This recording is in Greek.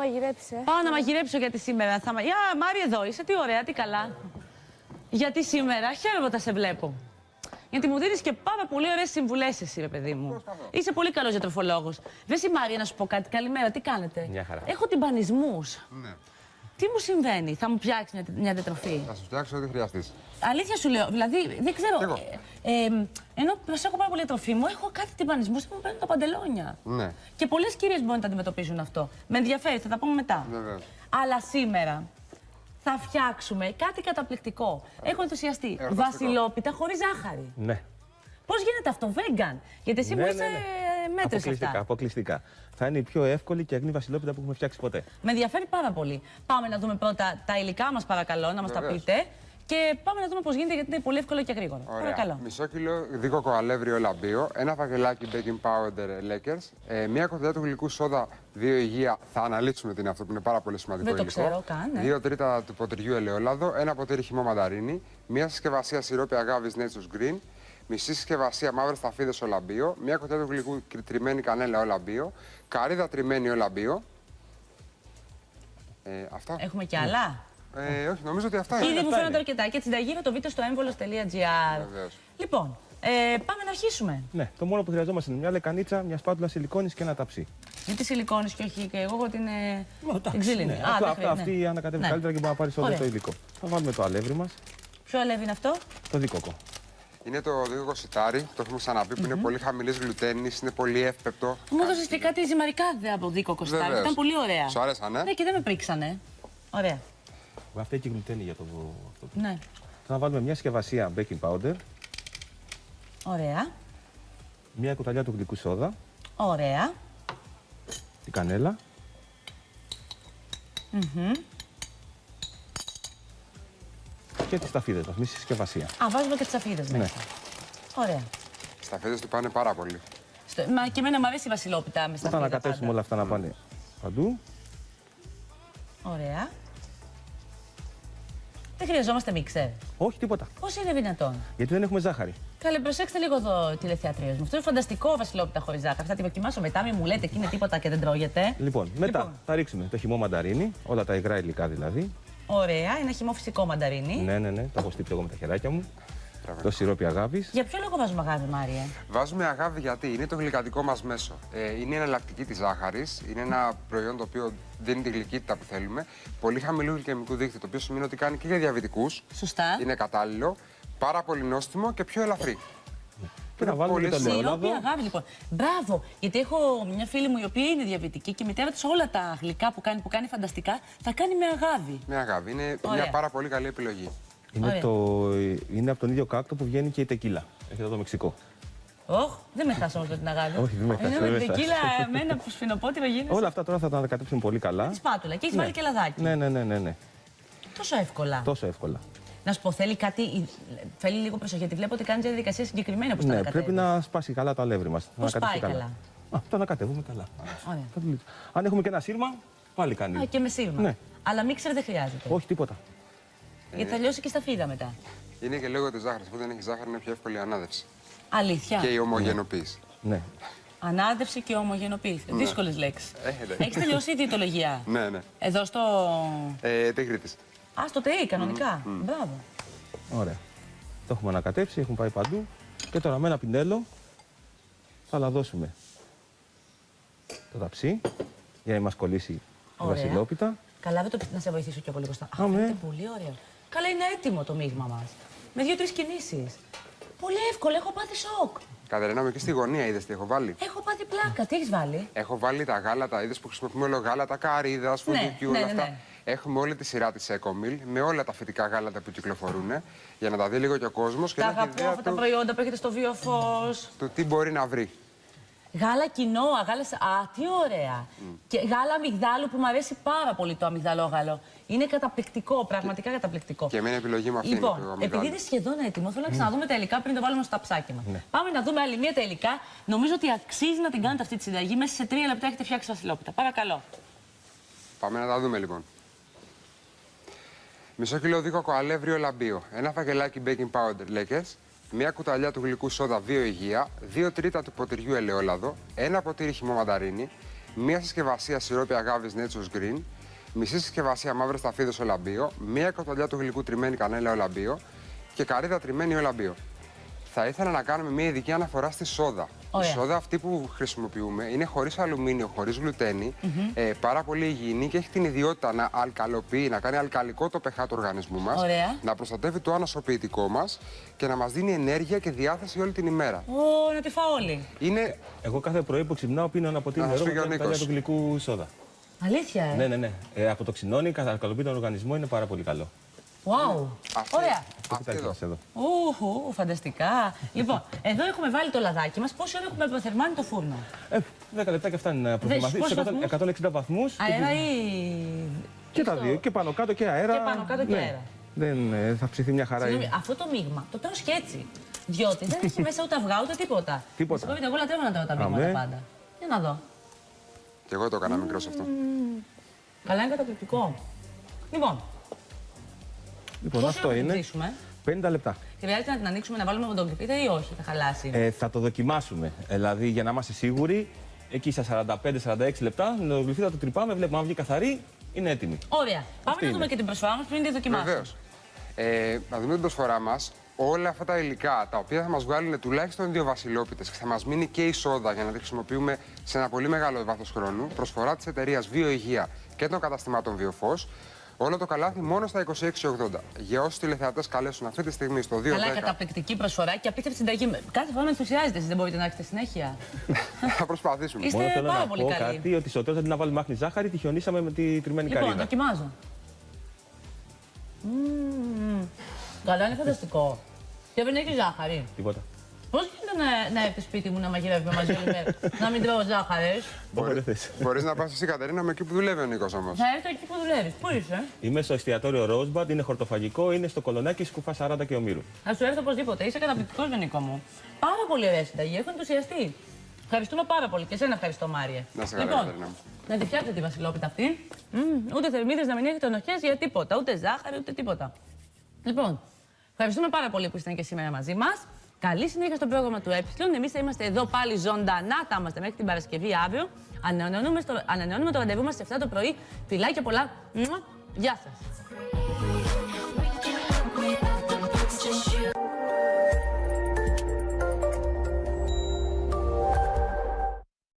μαγειρέψε. Πάω να μαγειρέψω γιατί σήμερα θα μαγειρέψω. Μάρη, εδώ είσαι, τι ωραία, τι καλά. Γιατί σήμερα χαίρομαι όταν σε βλέπω. Γιατί μου δίνεις και πάρα πολύ ωραίες συμβουλές εσύ, ρε παιδί μου. Είσαι πολύ καλός διατροφολόγος. Δες η Μάρια να σου πω κάτι. Καλημέρα, τι κάνετε? Μια χαρά. Έχω τυμπανισμούς. Ναι. Τι μου συμβαίνει, θα μου φτιάξει μια διατροφή? Θα σου φτιάξω ό,τι χρειαστείς. Αλήθεια σου λέω, δηλαδή δεν ξέρω. Ενώ προσέχω πάρα πολύ τη τροφή μου, έχω κάτι τυμπανισμούς που μου παίρνουν τα παντελόνια. Ναι. Και πολλές κυρίες μπορούν να τα αντιμετωπίζουν αυτό. Με ενδιαφέρει, θα τα πούμε μετά. Βεβαίως. Αλλά σήμερα θα φτιάξουμε κάτι καταπληκτικό. Έχω ενθουσιαστεί. Βασιλόπιτα χωρίς ζάχαρη. Ναι. Πώς γίνεται αυτό, vegan? Γιατί εσύ μου είσαι μέτρες αυτά. Αποκλειστικά. Θα είναι η πιο εύκολη και αγνή βασιλόπιτα που έχουμε φτιάξει ποτέ. Με ενδιαφέρει πάρα πολύ. Πάμε να δούμε πρώτα τα υλικά μας, παρακαλώ, να μας τα πείτε. Και πάμε να δούμε πώς γίνεται, γιατί είναι πολύ εύκολο και γρήγορο. Ωραία. Παρακαλώ. Μισό κιλό δίκοκο αλεύρι λαμπίο, ένα φακελάκι baking powder Lakers, μία κοτελιά του γλυκού σόδα, 2 υγεία. Θα αναλύσουμε τι είναι αυτό που είναι πάρα πολύ σημαντικό Δεν το υλικό. ξέρω καν. Ναι. 2 τρίτα του ποτηριού ελαιόλαδο, ένα ποτήρι χυμό μανταρίνι, μία συσκευασία σιρόπι αγάβης Nature's Green, μισή συσκευασία μαύρες σταφίδες ολαμπίο, μία κοτελιά του γλυκού τριμμένη κανέλα ολαμπίο, καρύδα τριμμένη ολαμπίο. Αυτά. Έχουμε κι άλλα. Όχι, νομίζω ότι αυτά είναι. Ήδη μου φαίνονται αρκετά και τη συνταγή θα το βρείτε στο έμβολος.gr. Βεβαίως. Λοιπόν, πάμε να αρχίσουμε. Ναι, το μόνο που χρειαζόμαστε είναι μια λεκανίτσα, μια σπάτουλα σιλικόνης και ένα ταψί. Γιατί σιλικόνης και όχι και εγώ ότι είναι την ξύλινη. Ναι, αυτή ανακατεύει καλύτερα και μπορεί να πάρει όλο το υλικό. Θα βάλουμε το αλεύρι μας, Ποιο αλεύρι είναι αυτό? το δίκοκο. Είναι το δίκοκο σιτάρι, το έχουμε ξαναπεί, που είναι πολύ χαμηλής γλουτένης, είναι πολύ εύπεπτο. Μου έδωσες και κάτι ζυμαρικάδια από δίκοκο στάρι. Βεβαίως. Ήταν πολύ ωραία. Σου άρεσανε? Ναι, και δεν με πρίξανε. Ωραία. Αυτή έχει γλουτένη για το αυτό. Ναι. Θα βάλουμε μια συσκευασία baking powder, Ωραία. μια κουταλιά του γλυκού σόδα, Ωραία. την κανέλα. Και τις σταφίδες μας, μισή συσκευασία. Α, βάζουμε και τις αφίδες μέσα. Ωραία. Οι σταφίδες του πάνε πάρα πολύ. Μα και εμένα μου αρέσει η βασιλόπιτα με Θα σταφίδα. ανακατεύσουμε πάντα. όλα αυτά να πάνε παντού. Ωραία. Δεν χρειαζόμαστε μίξερ. Όχι, τίποτα. Πώς είναι δυνατόν? Γιατί δεν έχουμε ζάχαρη. Καλέ, προσέξτε λίγο εδώ τηλεθεατρίες μου. Αυτό είναι φανταστικό βασιλόπιτα χωρίς ζάχαρη. Θα τη δοκιμάσω μετά, μην μου λέτε εκεί είναι τίποτα και δεν τρώγεται. Λοιπόν, μετά θα ρίξουμε το χυμό μανταρίνι, όλα τα υγρά υλικά δηλαδή. Ωραία, ένα χυμό φυσικό μανταρίνι. Ναι, το έχω στύψει εγώ με τα χεράκια μου. Το σιρόπι αγάπης. Για ποιο λόγο βάζουμε αγάπη, Μάρια? Βάζουμε αγάπη γιατί είναι το γλυκαντικό μας μέσο. Είναι εναλλακτική της ζάχαρης. Είναι ένα προϊόν το οποίο δίνει τη γλυκύτητα που θέλουμε. Πολύ χαμηλού γλυκαιμικού δείκτη, το οποίο σημαίνει ότι κάνει και για διαβητικούς. Σωστά. Είναι κατάλληλο. Πάρα πολύ νόστιμο και πιο ελαφρύ. Και να βάλουμε και το Σιρόπι ελαιόλαδο. αγάπη, λοιπόν. Μπράβο, γιατί έχω μια φίλη μου η οποία είναι διαβητική και η μητέρα της όλα τα γλυκά που κάνει φανταστικά θα κάνει με αγάπη. Με αγάπη. Είναι Ωραία. μια πάρα πολύ καλή επιλογή. Είναι από τον ίδιο κάκτο που βγαίνει και η τεκίλα. Έχετε το Μεξικό. Όχ, δεν με χάσω όμως με την αγάπη. Όχι, δεν με χάσεις, Είναι δεν με με την χάσεις. τεκίλα, εμένα που σφινοπότηρο γίνεται. Όλα αυτά τώρα θα τα ανακατέψουμε πολύ καλά. Τη σπάτουλα και έχει βάλει και λαδάκι. Ναι. Τόσο εύκολα. Τόσο εύκολα. Να σου πω, θέλει κάτι. Θέλει λίγο προσοχή, γιατί βλέπω ότι κάνει μια διαδικασία συγκεκριμένη όπως τα Ναι, ανακατεύεις. πρέπει να σπάσει καλά το αλεύρι μας. Πώς πάει καλά? Το ανακατεύουμε καλά. Ωραία. Αν έχουμε και ένα σύρμα, πάλι κάνει. Α, και με σύρμα. Ναι. Αλλά μίξερ δεν χρειάζεται. Όχι, τίποτα. Γιατί θα λιώσει και στα φίδα μετά. Είναι και λόγω της ζάχαρης. Που δεν έχει ζάχαρη είναι πιο εύκολη η ανάδευση. Αλήθεια. Και η ομογενοποίηση. Ναι. Ανάδευση και ομογενοποίηση. Δύσκολες λέξεις. Έχετε. Έχεις τελειώσει η διαιτολογία? Ναι. Εδώ στο. Τίγρητης. Α, στο ΤΕΙ, κανονικά. Μπράβο. Ωραία. Το έχουμε ανακατέψει, έχουν πάει παντού. Και τώρα με ένα πινέλο θα λαδώσουμε το ταψί για να μας κολλήσει η Ωραία. βασιλόπιτα. Καλά, δεν το να σε βοηθήσω κι εγώ λίγο στα. Α, Αμέ. φαίνεται πολύ ωραίο. Καλά, είναι έτοιμο το μείγμα μας. Με 2-3 κινήσεις. Πολύ εύκολο, έχω πάθει σοκ. Κατερίνα μου, εκεί στη γωνία είδες τι έχω βάλει. Έχω πάθει πλάκα. Τι έχεις βάλει? Έχω βάλει τα γάλατα, είδες που χρησιμοποιούμε όλο γάλατα, καρύδα, φουντουκιού, όλα αυτά. Ναι. Έχουμε όλη τη σειρά της Ecomil με όλα τα φυτικά γάλατα που κυκλοφορούν για να τα δει λίγο και ο κόσμος και Τα να έχει αγαπώ ιδέα αυτά τα προϊόντα που έχετε στο βιοφως. του τι μπορεί να βρει. Γάλα κοινόα, γάλα. Α, τι ωραία. Και γάλα αμυγδάλου που μου αρέσει πάρα πολύ το αμυγδαλόγαλο. Είναι καταπληκτικό, πραγματικά καταπληκτικό. Και εμένα η επιλογή μου αυτή είναι Λοιπόν, το επειδή αμυγδάλου. είναι σχεδόν έτοιμο, θέλω να ξαναδούμε τα υλικά πριν το βάλουμε στο ταψάκι μας. Πάμε να δούμε άλλη μία τα υλικά. Νομίζω ότι αξίζει να την κάνετε αυτή τη συνταγή. Μέσα σε 3 λεπτά έχετε φτιάξει βασιλόπιτα. Παρακαλώ. Πάμε να τα δούμε λοιπόν. Μισό κιλό δίκοκο αλεύρι λαμπίο, ένα φακελάκι baking powder Lakers, μία κουταλιά του γλυκού σόδα 2 υγεία, 2 τρίτα του ποτηριού ελαιόλαδο, ένα ποτήρι χυμό μανταρίνι, μία συσκευασία σιρόπι αγάβης Nature's Green, μισή συσκευασία μαύρες σταφίδες Ολαμπίο, μία κοταλιά του γλυκού τριμμένη κανέλα Ολαμπίο και καρύδα τριμμένη Ολαμπίο. Θα ήθελα να κάνουμε μία ειδική αναφορά στη σόδα. Ωραία. Η σόδα αυτή που χρησιμοποιούμε είναι χωρίς αλουμίνιο, χωρίς γλουτένη, πάρα πολύ υγιεινή και έχει την ιδιότητα να αλκαλοποιεί, να κάνει αλκαλικό το pH του οργανισμού μας, Ωραία. να προστατεύει το ανοσοποιητικό μας και να μας δίνει ενέργεια και διάθεση όλη την ημέρα. Να τη φάω όλη. Είναι Εγώ κάθε πρωί που ξυπνάω πίνω ένα ποτήρι Να νερό σου με πει ο μια Νίκος. κουταλιά του γλυκού σόδα. Αλήθεια, Ναι. Αποτοξινώνει, αλκαλοποιεί τον οργανισμό, είναι πάρα πολύ καλό. Wow. αυτή, Ωραία. αυτή εδώ. Κοιτάξτε εδώ. Φανταστικά. Λοιπόν, εδώ έχουμε βάλει το λαδάκι μας. Πόση ώρα έχουμε προθερμάνει το φούρνο? 10 λεπτάκια φτάνει να προθυμαθεί πόσους σε βαθμούς? 160 βαθμούς. Αέρα ή. Και τα δύο, και πάνω κάτω και αέρα. Και πάνω κάτω και αέρα. Δεν θα ψηθεί μια χαρά. Συγγνώμη, αυτό το μείγμα το τρώω σκέτσι. Διότι δεν έχει μέσα ούτε αυγά ούτε τίποτα. Τίποτα. Συγγνώμη, εγώ λατρεύω να τρώω τα μείγματα Αμέ. πάντα. Για να δω. Και εγώ το έκανα μικρό σε αυτό. Καλά, είναι καταπληκτικό. Λοιπόν, Λοιπόν, πόσο αυτό ώρα θα την είναι. ψήσουμε? 50 λεπτά. Χρειάζεται να την ανοίξουμε να βάλουμε βοντοκλειπίδα ή όχι, θα χαλάσει? Θα το δοκιμάσουμε. Δηλαδή, για να είμαστε σίγουροι, εκεί στα 45-46 λεπτά, με το γλυφίδα το τρυπάμε, βλέπουμε αν βγει καθαρή, είναι έτοιμη. Ωραία. Πάμε να είναι. δούμε και την προσφορά μας πριν τη δοκιμάσουμε. Βεβαίως. Να δούμε την προσφορά μας. Όλα αυτά τα υλικά τα οποία θα μας βγάλουν τουλάχιστον 2 βασιλόπιτες και θα μας μείνει και η σόδα για να τη χρησιμοποιούμε σε ένα πολύ μεγάλο βάθος χρόνου. Προσφορά της εταιρείας Βιοϊγεία και των καταστημάτων Βιοφός. Όλο το καλάθι μόνο στα 26,80. Για όσους τηλεθεατές καλέσουν αυτή τη στιγμή στο 210. Καλά, καταπληκτική προσφορά και απίστευτη συνταγή. Κάθε φορά με ενθουσιάζετε, εσείς δεν μπορείτε να έχετε συνέχεια. Θα προσπαθήσουμε. Είστε Μόνο θέλω πάρα να πολύ πω καλοί. κάτι, ότι στο τέλος δεν την να βάλουμε άχνη ζάχαρη, τη χιονίσαμε με τη τριμμένη Λοιπόν, καρύδα. δοκιμάζω. Καλά, είναι φανταστικό. Και δεν έχει ζάχαρη. Τίποτα. Πώς γίνεται να έρθει σπίτι μου να μαγειρεύουμε μαζί όλη μέρα, να μην τρώω ζάχαρες? Όποτε θες. Μπορείς να πας εσύ, Κατερίνα, με εκεί που δουλεύει ο Νίκος όμως. Θα έρθω εκεί που δουλεύεις. Πού είσαι? Είμαι στο εστιατόριο Rosebud, είναι χορτοφαγικό, είναι στο Κολονάκι, Σκουφά 40 και Ομήρου. Θα σου έρθω οπωσδήποτε. Είσαι καταπληκτικός, Νίκο μου. Πάρα πολύ ωραία συνταγή. Έχω ενθουσιαστεί. Ευχαριστούμε πάρα πολύ. Και εσένα ευχαριστώ, Μάριε. Να σε καλά, Λοιπόν, Κατερίνα μου. να τη φτιάξετε τη βασιλόπιτα αυτή. Ούτε θερμίδες να μην έχετε ενοχές για τίποτα. Ούτε ζάχαρη, ούτε τίποτα. Λοιπόν, ευχαριστούμε πάρα πολύ που ήσασταν και σήμερα μαζί μας. Καλή συνέχεια στο πρόγραμμα του Ε. Εμείς θα είμαστε εδώ πάλι ζωντανά. Θα είμαστε μέχρι την Παρασκευή αύριο. Ανανεώνουμε το ραντεβού μας σε 7 το πρωί. Φιλάκια πολλά. Γεια σας.